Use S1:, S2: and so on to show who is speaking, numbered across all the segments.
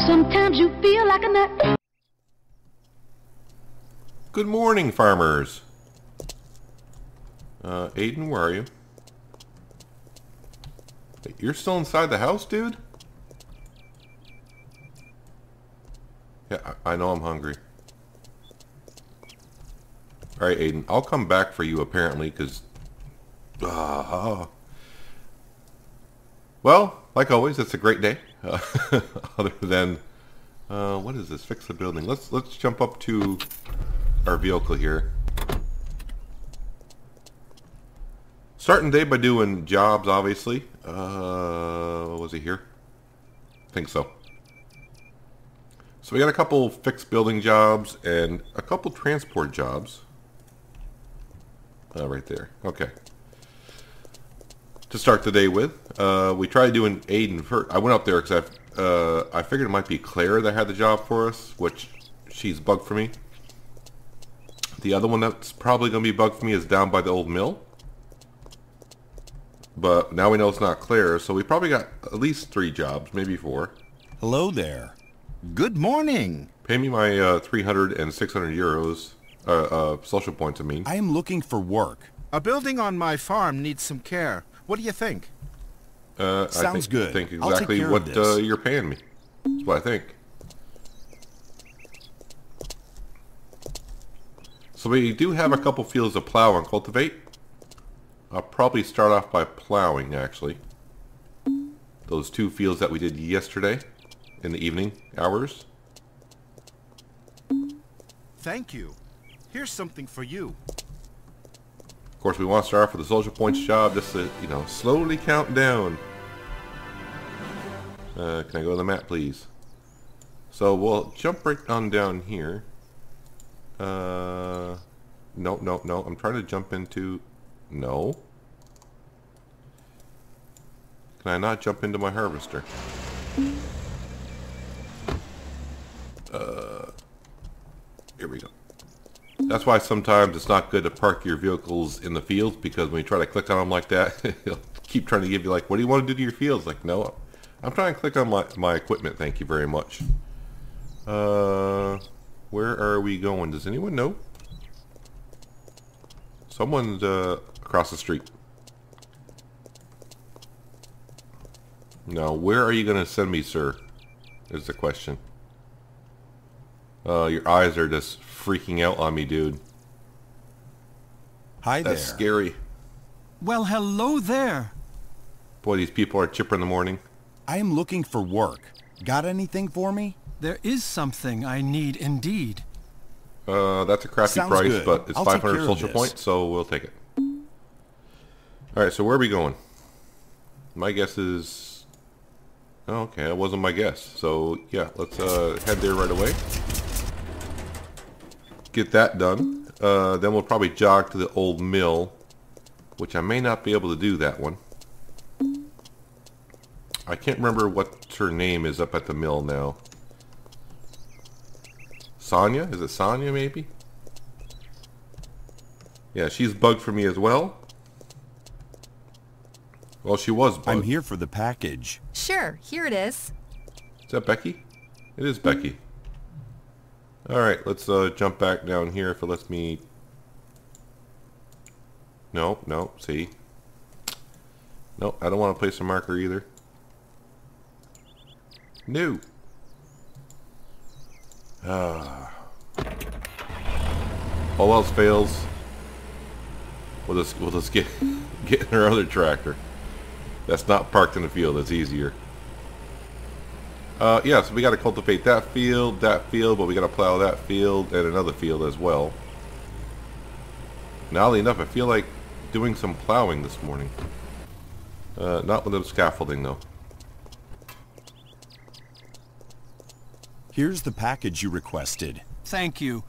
S1: Sometimes you feel like a nut.
S2: Good morning, farmers. Aiden, where are you? Wait, you're still inside the house, dude? Yeah, I know I'm hungry. Alright, Aiden, I'll come back for you, apparently, because... well, like always, it's a great day. Other than... what is this? Fix the building. Let's jump up to our vehicle here. Starting the day by doing jobs, obviously. Was he here? I think so. So we got a couple fixed building jobs and a couple transport jobs. Right there. Okay. To start the day with, we tried doing Aiden first. I went up there because I figured it might be Claire that had the job for us, which she's bugged for me. The other one that's probably going to be bugged for me is down by the old mill. But now we know it's not Claire, so we probably got at least 3 jobs, maybe 4.
S3: Hello there. Good morning.
S2: Pay me my 300 and 600 euros, social points, I mean.
S3: I am looking for work.
S4: A building on my farm needs some care. What do you think?
S3: Sounds good.
S2: I think
S3: I'll take
S2: exactly
S3: care
S2: what
S3: of this.
S2: you're paying me. That's what I think. So we do have a couple fields to plow and cultivate. I'll probably start off by plowing, actually. Those 2 fields that we did yesterday in the evening hours.
S4: Thank you. Here's something for you.
S2: Of course, we want to start off with the social points job, just to, you know, slowly count down. Can I go to the map, please? So we'll jump right on down here. No. I'm trying to jump into... No. Can I not jump into my harvester? Here we go. That's why sometimes it's not good to park your vehicles in the fields, because when you try to click on them like that, it'll keep trying to give you like, what do you want to do to your fields? Like, no, I'm trying to click on my equipment, thank you very much. Where are we going? Does anyone know? Someone's across the street. Now, where are you going to send me, sir? Is the question. Your eyes are just freaking out on me, dude.
S3: Hi there.
S2: That's scary.
S5: Well, hello there.
S2: Boy, these people are chipper in the morning.
S3: I am looking for work. Got anything for me?
S5: There is something I need indeed.
S2: That's a crappy
S3: Sounds
S2: price,
S3: good.
S2: but it's
S3: I'll take
S2: 500
S3: care of
S2: social
S3: this.
S2: points, so we'll take it. Alright, so where are we going? My guess is... Oh, okay, that wasn't my guess. So, yeah, let's head there right away. Get that done. Then we'll probably jog to the old mill, which I may not be able to do that one. I can't remember what her name is up at the mill now. Sonia? Is it Sonia, maybe? Yeah, she's bugged for me as well. Well, she was bugged.
S3: I'm here for the package.
S6: Sure, here it is.
S2: Is that Becky? It is Becky. Alright, let's jump back down here if it lets me... No, see? No, I don't want to place a marker either. No. All else fails. We'll just get in our other tractor. That's not parked in the field. That's easier. Yeah, so we got to cultivate that field, but we got to plow that field and another field as well. Now, oddly enough, I feel like doing some plowing this morning. Not with the scaffolding, though.
S3: Here's the package you requested.
S5: Thank you.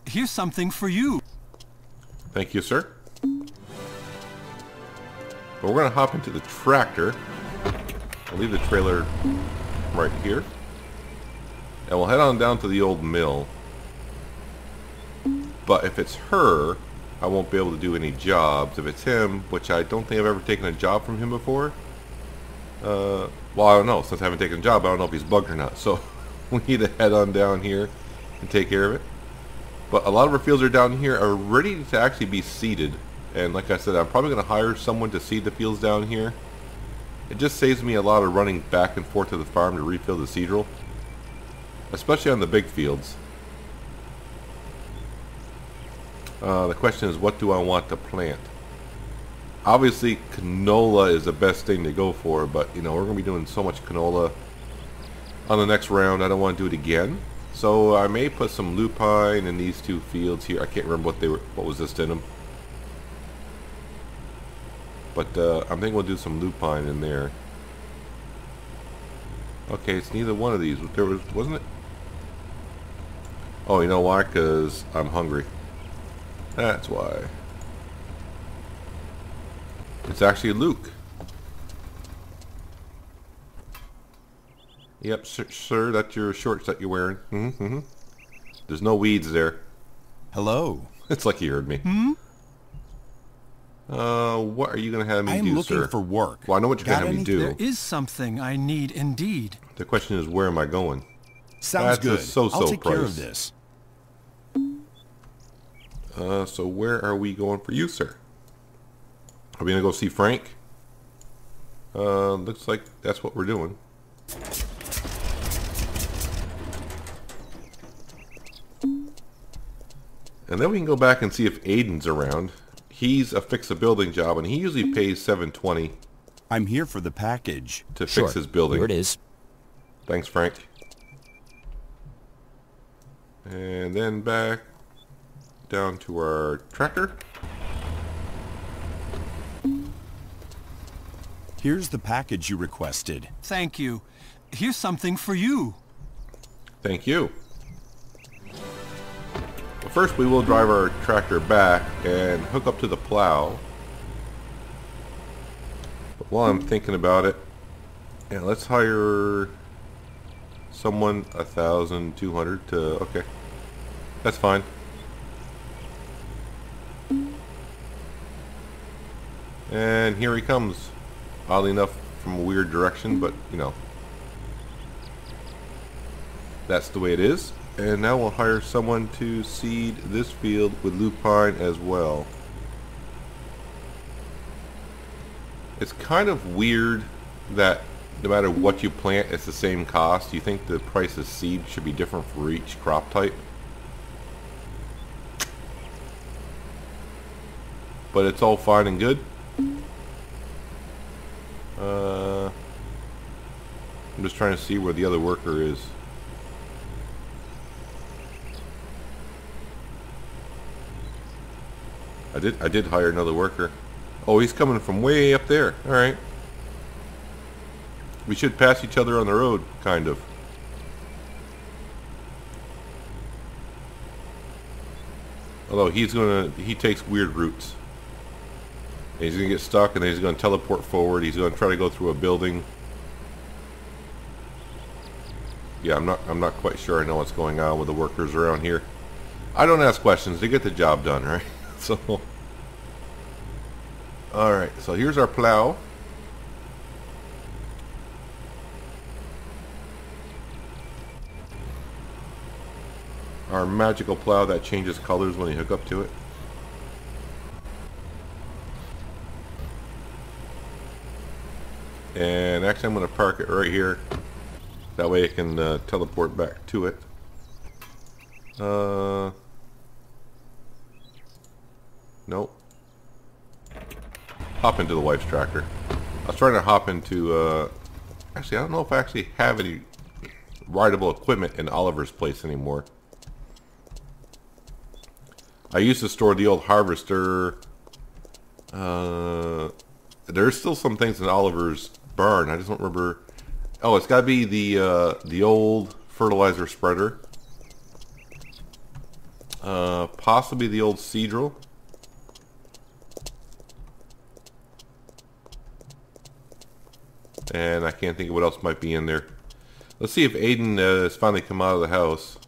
S5: Here's something for you.
S2: Thank you, sir. But we're going to hop into the tractor. I'll leave the trailer right here. And we'll head on down to the old mill. But if it's her, I won't be able to do any jobs. If it's him, which I don't think I've ever taken a job from him before. Well, I don't know. Since I haven't taken a job, I don't know if he's bugged or not. So we need to head on down here and take care of it. But a lot of our fields are down here are ready to actually be seeded. And like I said, I'm probably going to hire someone to seed the fields down here. It just saves me a lot of running back and forth to the farm to refill the seed drill, especially on the big fields. The question is, what do I want to plant? Obviously, canola is the best thing to go for, but you know, we're going to be doing so much canola on the next round. I don't want to do it again. So I may put some lupine in these two fields here. I can't remember what was this in them. But I'm thinking we'll do some lupine in there. Okay, it's neither one of these. There wasn't it? Oh, you know why? Because I'm hungry. That's why. It's actually Luke. Yep, sir, that's your shorts that you're wearing. There's no weeds there.
S3: Hello.
S2: It's like you heard me. What are you going to have me do, sir?
S3: I'm looking for work.
S2: Well, I know what you're going to have me do.
S5: There is something I need indeed.
S2: The question is, where am I going?
S3: Sounds
S2: That's a
S3: good.
S2: so-so
S3: I'll take care
S2: price.
S3: of this.
S2: So where are we going for you, sir? Are we going to go see Frank? Looks like that's what we're doing. And then we can go back and see if Aiden's around. He's a fix-a-building job, and he usually pays $7.20
S3: I'm here for the package.
S2: to fix his building.
S6: Here it is.
S2: Thanks, Frank. And then back down to our tractor.
S3: Here's the package you requested.
S5: Thank you. Here's something for you.
S2: Thank you. Well, first we will drive our tractor back and hook up to the plow. But while I'm thinking about it, yeah, let's hire someone 1,200 to, okay, that's fine. And here he comes. Oddly enough, from a weird direction, but you know, that's the way it is. And now we'll hire someone to seed this field with lupine as well. It's kind of weird that no matter what you plant, it's the same cost. You think the price of seed should be different for each crop type? But it's all fine and good. I'm just trying to see where the other worker is. I did hire another worker. Oh, he's coming from way up there. All right. We should pass each other on the road, kind of. Although he takes weird routes. And he's gonna get stuck, and then he's gonna teleport forward. He's gonna try to go through a building. Yeah, I'm not quite sure I know what's going on with the workers around here. I don't ask questions. They get the job done, right? So, all right. So here's our plow. Our magical plow that changes colors when you hook up to it. And actually I'm going to park it right here. That way it can teleport back to it. Nope. Hop into the wife's tractor. I was trying to hop into... actually, I don't know if I actually have any rideable equipment in Oliver's place anymore. I used to store the old harvester. There's still some things in Oliver's barn. I just don't remember. Oh, it's got to be the old fertilizer spreader. Possibly the old seed drill. And I can't think of what else might be in there. Let's see if Aiden has finally come out of the house.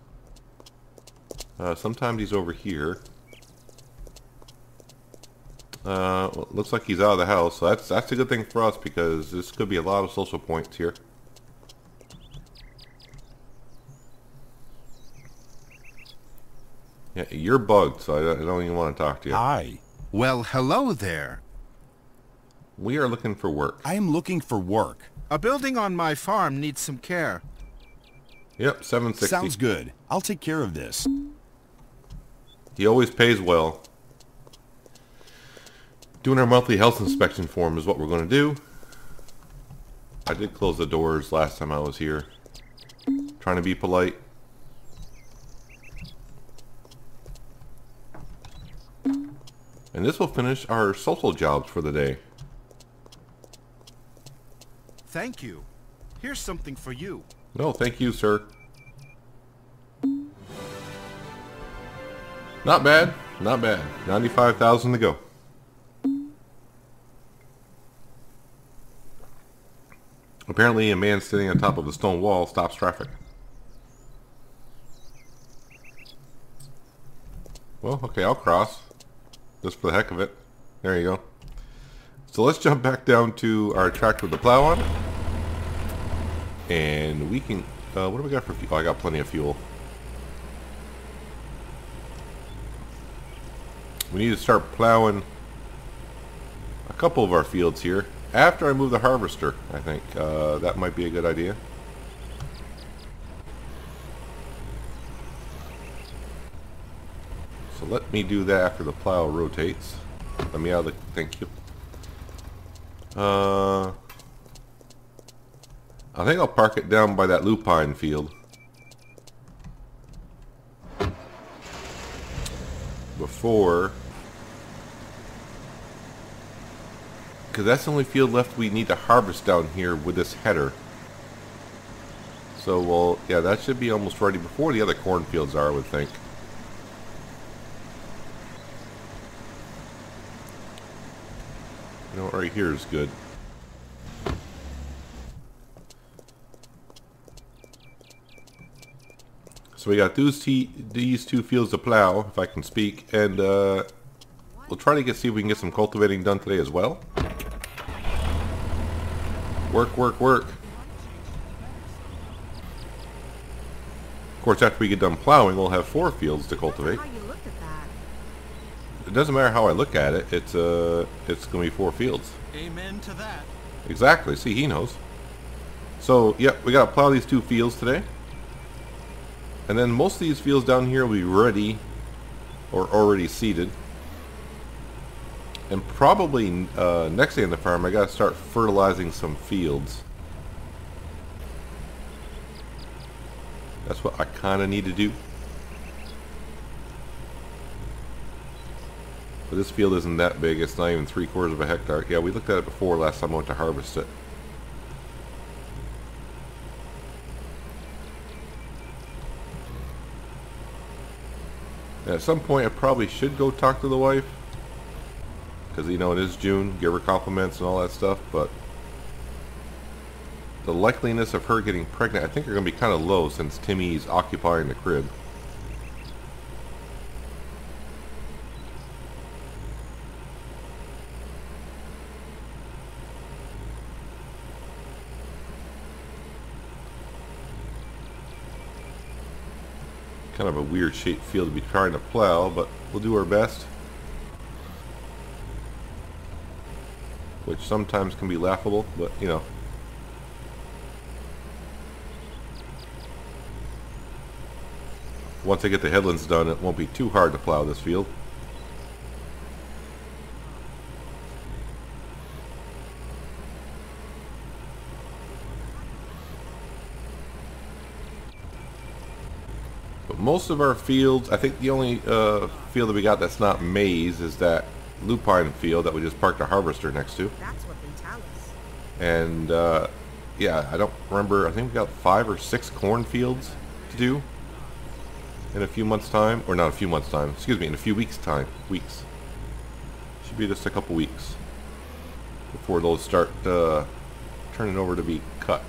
S2: Sometimes he's over here. Well, looks like he's out of the house, so that's a good thing for us because this could be a lot of social points here. Yeah, you're bugged, so I don't even want to talk to you.
S3: Hi.
S4: Well, hello there.
S2: We are looking for work.
S3: I am looking for work.
S4: A building on my farm needs some care.
S2: Yep, 760.
S3: Sounds good. I'll take care of this.
S2: He always pays well. Doing our monthly health inspection form is what we're going to do. I did close the doors last time I was here. Trying to be polite. And this will finish our social jobs for the day.
S4: Thank you. Here's something for you.
S2: No, thank you, sir. Not bad. Not bad. 95,000 to go. Apparently a man sitting on top of a stone wall stops traffic. Well, okay, I'll cross. Just for the heck of it. There you go. So let's jump back down to our tractor with the plow on it. And we can... what do we got for fuel? Oh, I got plenty of fuel. We need to start plowing a couple of our fields here. After I move the harvester, I think. That might be a good idea. So let me do that after the plow rotates. Let me out of the... Thank you. I think I'll park it down by that lupine field. Before... Because that's the only field left we need to harvest down here with this header. So, well, yeah, that should be almost ready before the other cornfields are, I would think. You know, right here is good. So we got these two fields to plow, if I can speak, and we'll try to see if we can get some cultivating done today as well. Work, work, work. Of course, after we get done plowing, we'll have 4 fields to cultivate. It doesn't matter how I look at it. It's going to be 4 fields.
S5: Amen to that.
S2: Exactly. See, he knows. So, yep, we got to plow these 2 fields today. And then most of these fields down here will be ready or already seeded. And probably next day on the farm, I got to start fertilizing some fields. That's what I kind of need to do. But this field isn't that big. It's not even 3/4 of a hectare. Yeah, we looked at it before last time I went to harvest it. And at some point, I probably should go talk to the wife. Because, you know, it is June. Give her compliments and all that stuff. But the likeliness of her getting pregnant, I think, are going to be kind of low since Timmy's occupying the crib. Kind of a weird shaped field to be trying to plow, but we'll do our best. Which sometimes can be laughable, but you know. Once I get the headlands done, it won't be too hard to plow this field. But most of our fields, I think the only field that we got that's not maize is that lupine field that we just parked a harvester next to.
S6: That's what they tell us.
S2: And yeah, I don't remember, I think we got 5 or 6 cornfields to do in a few months' time, or not a few months' time, excuse me, in a few weeks' time. Weeks. Should be just a couple weeks before those start turning over to be cut.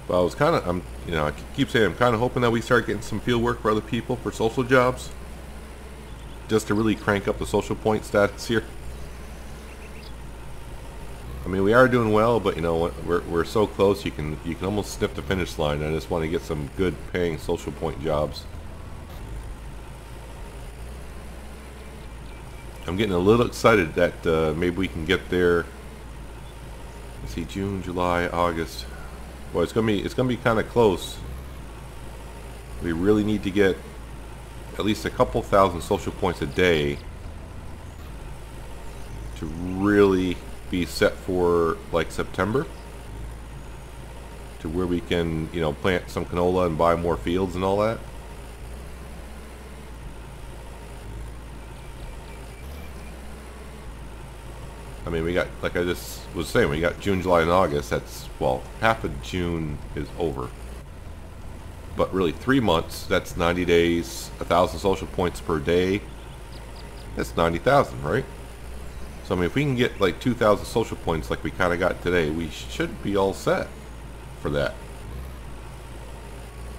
S2: But I was kind of, you know, I keep saying I'm kind of hoping that we start getting some field work for other people for social jobs, just to really crank up the social point status here. mean, we are doing well, but you know, we're so close. You can almost sniff the finish line. I just want to get some good paying social point jobs. I'm getting a little excited that maybe we can get there. Let's see, June, July, August. Well, it's gonna be kind of close. We really need to get at least a couple thousand social points a day to really be set for like September, to where we can, you know, plant some canola and buy more fields and all that. I mean, we got, like I just was saying, we got June, July, and August. That's, well, half of June is over. But really 3 months, that's 90 days, 1,000 social points per day. That's 90,000, right? So, I mean, if we can get like 2,000 social points like we kind of got today, we should be all set for that.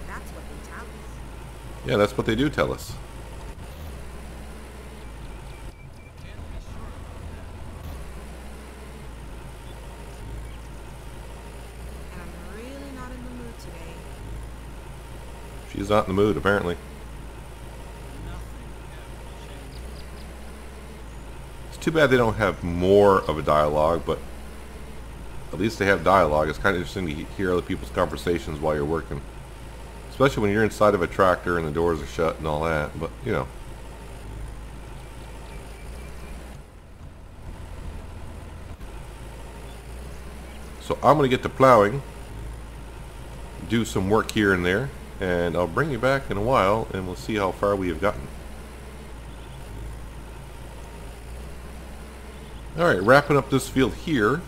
S6: That's what they tell us.
S2: Yeah, that's what they do tell us.
S6: And I'm really not in the mood today.
S2: She's not in the mood, apparently. It's too bad they don't have more of a dialogue, but at least they have dialogue. It's kind of interesting to hear other people's conversations while you're working. Especially when you're inside of a tractor and the doors are shut and all that, but, you know. So I'm going to get to plowing, do some work here and there, and I'll bring you back in a while and we'll see how far we have gotten. Alright, wrapping up this field here.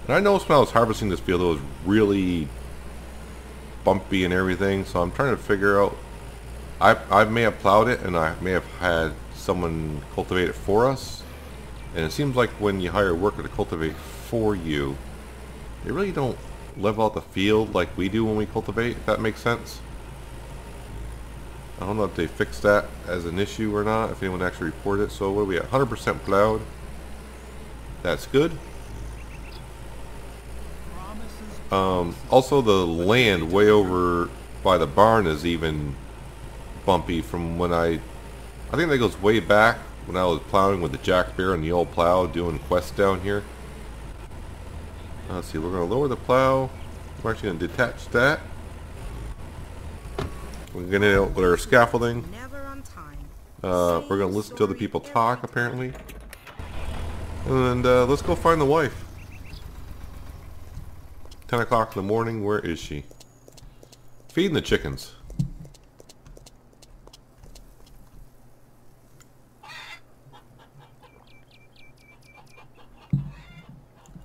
S2: And I noticed when I was harvesting this field it was really bumpy and everything, so I'm trying to figure out, I may have plowed it and I may have had someone cultivate it for us. And it seems like when you hire a worker to cultivate for you, they really don't level out the field like we do when we cultivate, if that makes sense. I don't know if they fixed that as an issue or not, if anyone actually reported it. So what are we at? 100% plowed. That's good. Also the land way over by the barn is even bumpy from when I think that goes way back when I was plowing with the jack bear and the old plow doing quests down here. Let's see, we're going to lower the plow. We're actually going to detach that. We're going to with our scaffolding.
S6: Never on time.
S2: We're going to listen to other people talk, apparently. And let's go find the wife. 10 o'clock in the morning, where is she? Feeding the chickens.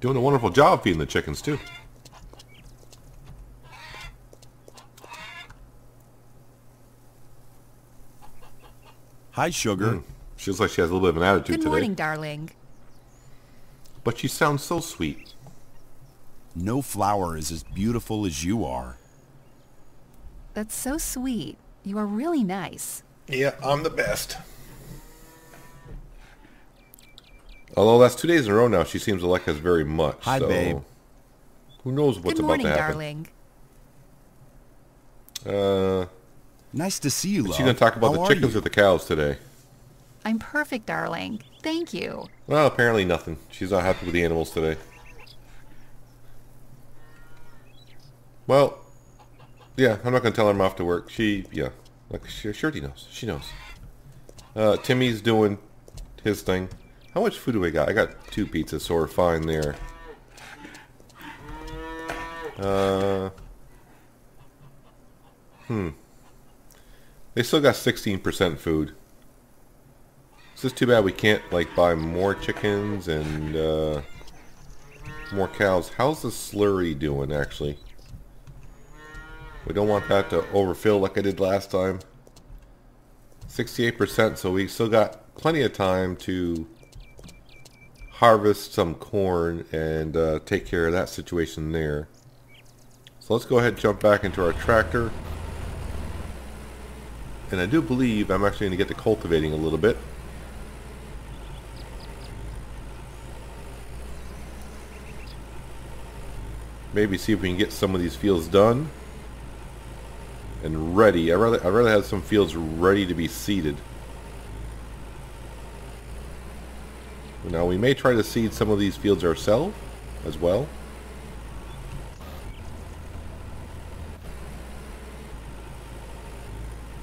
S2: Doing a wonderful job feeding the chickens, too.
S3: Hi, Sugar.
S2: She looks like she has a little bit of an attitude
S1: Good
S2: today.
S1: morning, darling.
S2: But she sounds so sweet.
S3: No flower is as beautiful as you are.
S1: That's so sweet. You are really nice.
S2: Yeah, I'm the best. Although that's 2 days in a row now, she seems to like us very much.
S3: Hi,
S2: so
S3: babe.
S2: Who knows what's
S1: Good
S2: about
S1: morning,
S2: to happen?
S1: darling.
S3: Nice to see you,
S2: Is
S3: love.
S2: she going to talk about
S3: How
S2: the
S3: are
S2: chickens
S3: you?
S2: or the cows today?
S1: I'm perfect, darling. Thank you.
S2: Well, apparently nothing. She's not happy with the animals today. Well, yeah, I'm not going to tell her I'm off to work. Like she knows. She knows. Timmy's doing his thing. How much food do we got? I got 2 pizzas, so we're fine there. They still got 16% food. It's just too bad we can't, like, buy more chickens and, more cows. How's the slurry doing, actually? We don't want that to overfill like I did last time. 68%, so we still got plenty of time to harvest some corn and take care of that situation there. So let's go ahead and jump back into our tractor. And I do believe I'm actually going to get to cultivating a little bit. maybe see if we can get some of these fields done and ready. I'd rather have some fields ready to be seeded. Now we may try to seed some of these fields ourselves as well.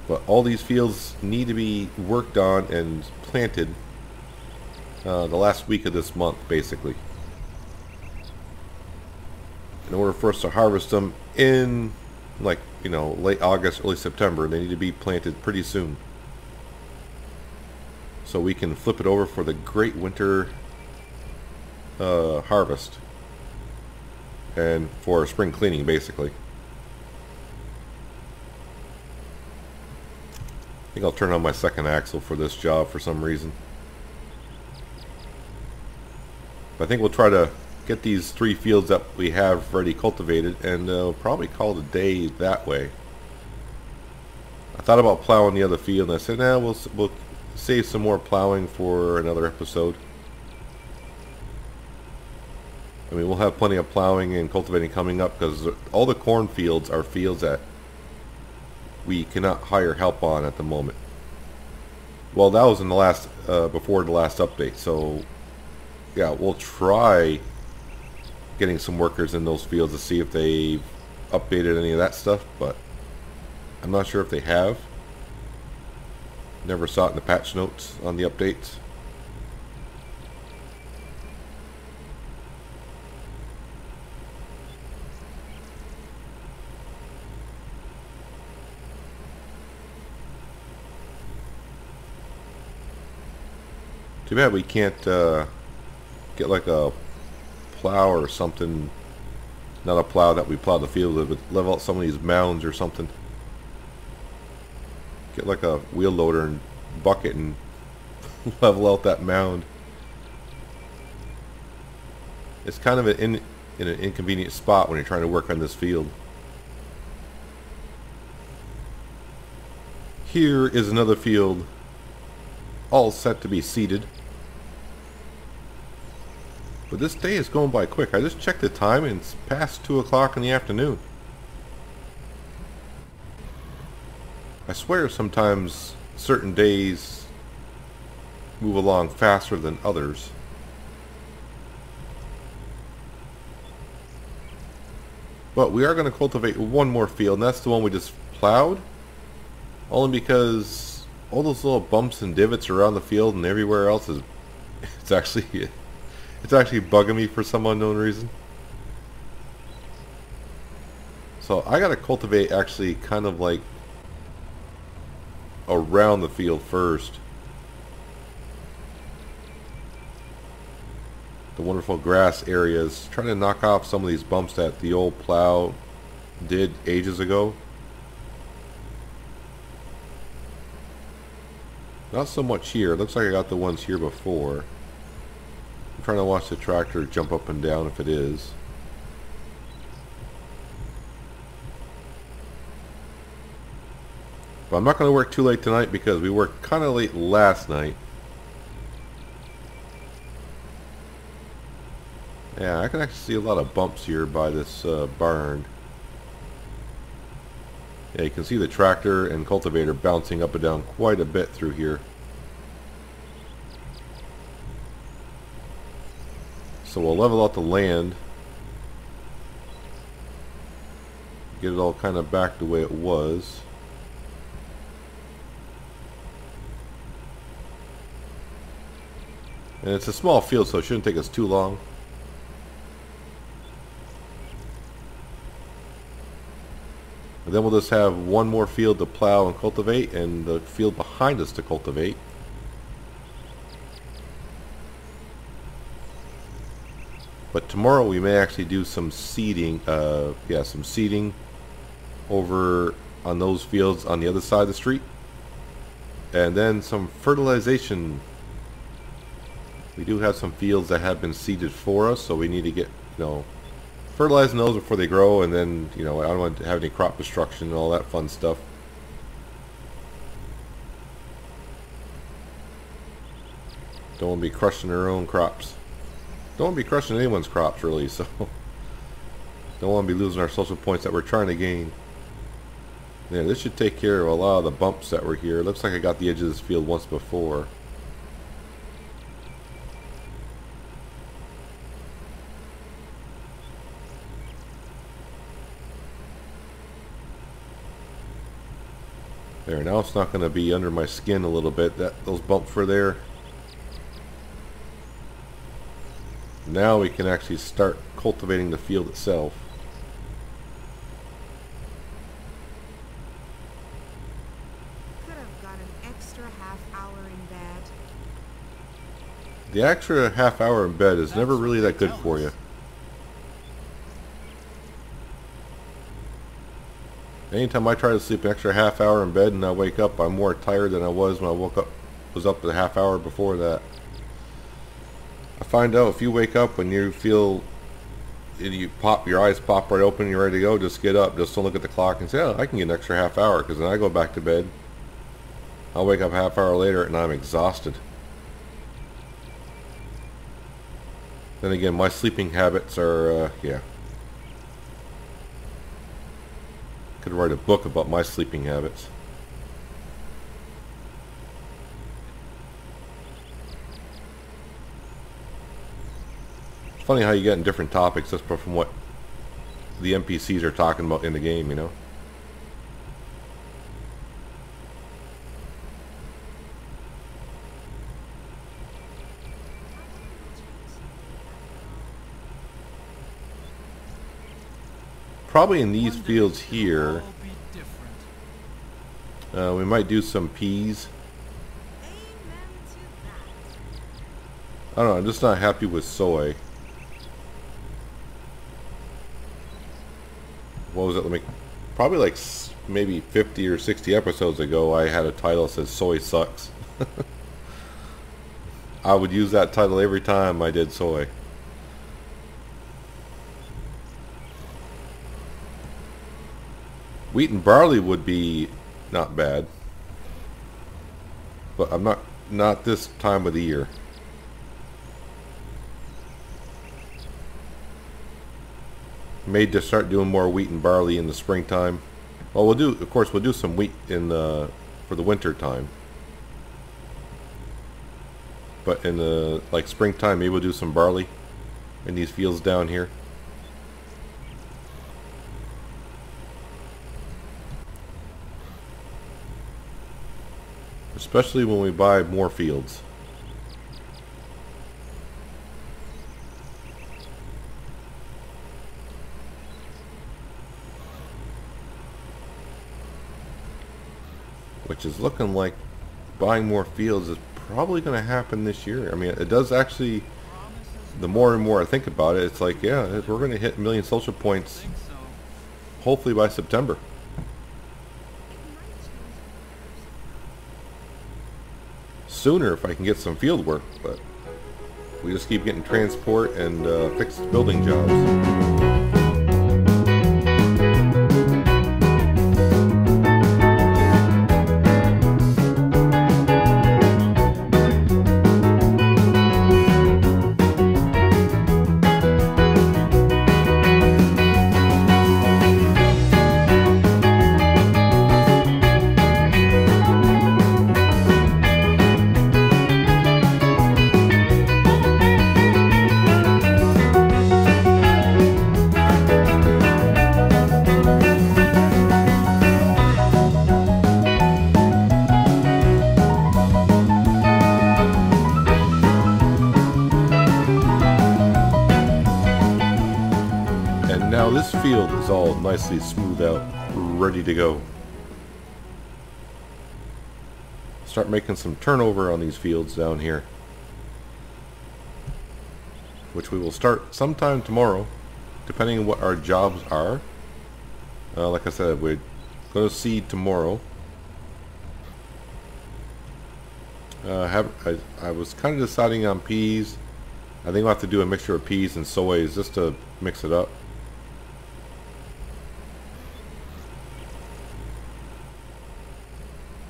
S2: But all these fields need to be worked on and planted the last week of this month, basically, in order for us to harvest them in, like, you know, late August, early September. They need to be planted pretty soon, so we can flip it over for the great winter harvest and for spring cleaning, basically. I think I'll turn on my second axle for this job for some reason. But I think we'll try to get these 3 fields that we have already cultivated, and probably call it a day that way. I thought about plowing the other field, and I said, nah, we'll save some more plowing for another episode. I mean, we'll have plenty of plowing and cultivating coming up, because all the corn fields are fields that we cannot hire help on at the moment. Well, that was in the last before the last update, so yeah, we'll try getting some workers in those fields to see if they've updated any of that stuff, but I'm not sure if they have. Never saw it in the patch notes on the updates. Too bad we can't get like a plow or something. Not a plow that we plow the field with, but level out some of these mounds or something. Get like a wheel loader and bucket and level out that mound. It's kind of in an inconvenient spot when you're trying to work on this field. Here is another field all set to be seeded. But this day is going by quick. I just checked the time and it's past 2 o'clock in the afternoon. I swear sometimes certain days move along faster than others. But we are going to cultivate one more field, and that's the one we just plowed. Only because all those little bumps and divots around the field and everywhere else is it's actually bugging me for some unknown reason. So I gotta cultivate actually kind of like around the field first. The wonderful grass areas, trying to knock off some of these bumps that the old plow did ages ago. Not so much here. Looks like I got the ones here before. I'm trying to watch the tractor jump up and down if it is. But I'm not going to work too late tonight because we worked kind of late last night. Yeah, I can actually see a lot of bumps here by this barn. Yeah, you can see the tractor and cultivator bouncing up and down quite a bit through here. So we'll level out the land. Get it all kind of back the way it was. And it's a small field, so it shouldn't take us too long. And then we'll just have one more field to plow and cultivate, and the field behind us to cultivate. But tomorrow we may actually do some seeding, some seeding over on those fields on the other side of the street. And then some fertilization. We do have some fields that have been seeded for us, so we need to get, fertilizing those before they grow, and then, I don't want to have any crop destruction and all that fun stuff. Don't want to be crushing our own crops. Don't want to be crushing anyone's crops, really, so. Don't want to be losing our social points that we're trying to gain. Yeah, this should take care of a lot of the bumps that were here. Looks like I got the edge of this field once before. There, now it's not going to be under my skin a little bit. Those bumps were there. Now we can actually start cultivating the field itself.
S6: Could have got an extra half hour in bed.
S2: The extra half hour in bed is never really that good for you. Anytime I try to sleep an extra half hour in bed and I wake up, I'm more tired than I was when I was up the half hour before that. I find out if you wake up when you feel your eyes pop right open and you're ready to go, just get up. Just don't look at the clock and say, oh, I can get an extra half hour, because then I go back to bed. I'll wake up a half hour later and I'm exhausted. Then again, my sleeping habits are, yeah. Could write a book about my sleeping habits. It's funny how you get in different topics just from what the NPCs are talking about in the game, you know? Probably in these fields here, we might do some peas.
S6: Amen to that.
S2: I don't know, I'm just not happy with soy. What was it? Probably like maybe 50 or 60 episodes ago, I had a title that says soy sucks. I would use that title every time I did soy. Wheat and barley would be not bad, but I'm not this time of the year. Made to start doing more wheat and barley in the springtime. Well, of course we'll do some wheat for the winter time. But in the springtime, maybe we'll do some barley in these fields down here. Especially when we buy more fields. Which is looking like buying more fields is probably going to happen this year. I mean, it does actually, the more and more I think about it, it's like, yeah, we're going to hit 1 million social points hopefully by September. Sooner if I can get some field work, but we just keep getting transport and fixed building jobs. Now this field is all nicely smoothed out, ready to go. Start making some turnover on these fields down here, which we will start sometime tomorrow, depending on what our jobs are. Like I said, we're going to seed tomorrow. I was kind of deciding on peas. I think we'll have to do a mixture of peas and soys just to mix it up.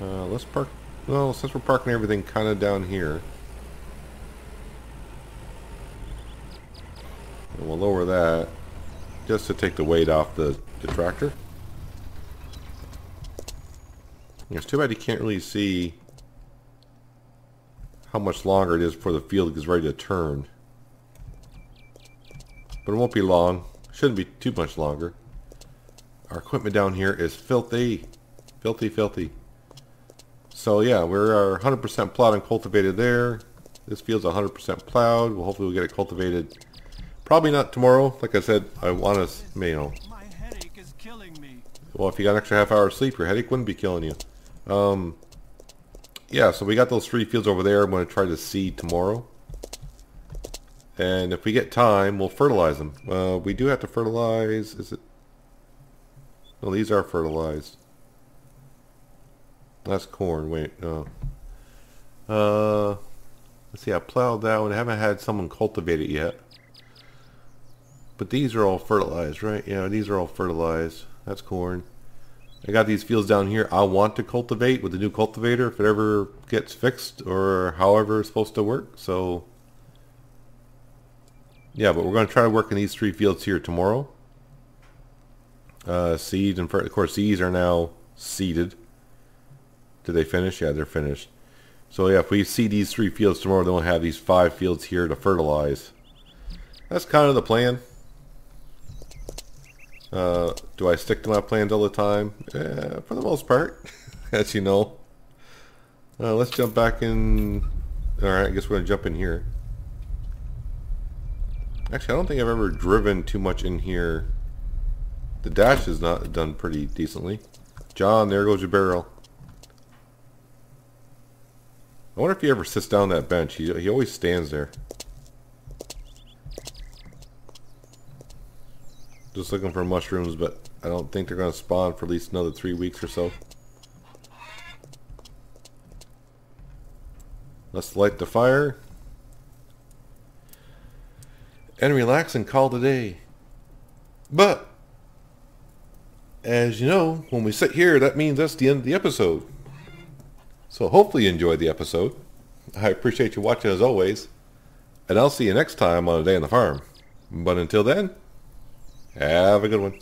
S2: Let's park. Well, since we're parking everything kind of down here, and we'll lower that just to take the weight off the tractor. It's too bad you can't really see how much longer it is before the field is ready to turn. But it won't be long. Shouldn't be too much longer. Our equipment down here is filthy. Filthy, filthy. So yeah, we're 100% plowed and cultivated there. This field's 100% plowed. Well, hopefully we'll get it cultivated. Probably not tomorrow. Like I said, I want to, you know.
S5: My headache is killing me.
S2: Well, if you got an extra half hour of sleep, your headache wouldn't be killing you. Yeah, so we got those 3 fields over there. I'm going to try to seed tomorrow. And if we get time, we'll fertilize them. We do have to fertilize. Is it? No, these are fertilized. That's corn. Wait, no. Let's see, I plowed that one. I haven't had someone cultivate it yet. But these are all fertilized, right? Yeah, these are all fertilized. That's corn. I got these fields down here I want to cultivate with the new cultivator if it ever gets fixed or however it's supposed to work. So, yeah, but we're going to try to work in these 3 fields here tomorrow. Seed and of course these are now seeded. Did they finish? Yeah, they're finished. So yeah, if we seed these 3 fields tomorrow, then we'll have these 5 fields here to fertilize. That's kind of the plan. Do I stick to my plans all the time? For the most part, as you know. Let's jump back in. Alright, I guess we're going to jump in here. Actually, I don't think I've ever driven too much in here. The dash is not done pretty decently. John, there goes your barrel. I wonder if he ever sits down on that bench. He always stands there. Just looking for mushrooms, but I don't think they're going to spawn for at least another 3 weeks or so. Let's light the fire. And relax and call it a day. But, as you know, when we sit here, that means that's the end of the episode. So hopefully you enjoyed the episode. I appreciate you watching as always. And I'll see you next time on A Day on the Farm. But until then, have a good one.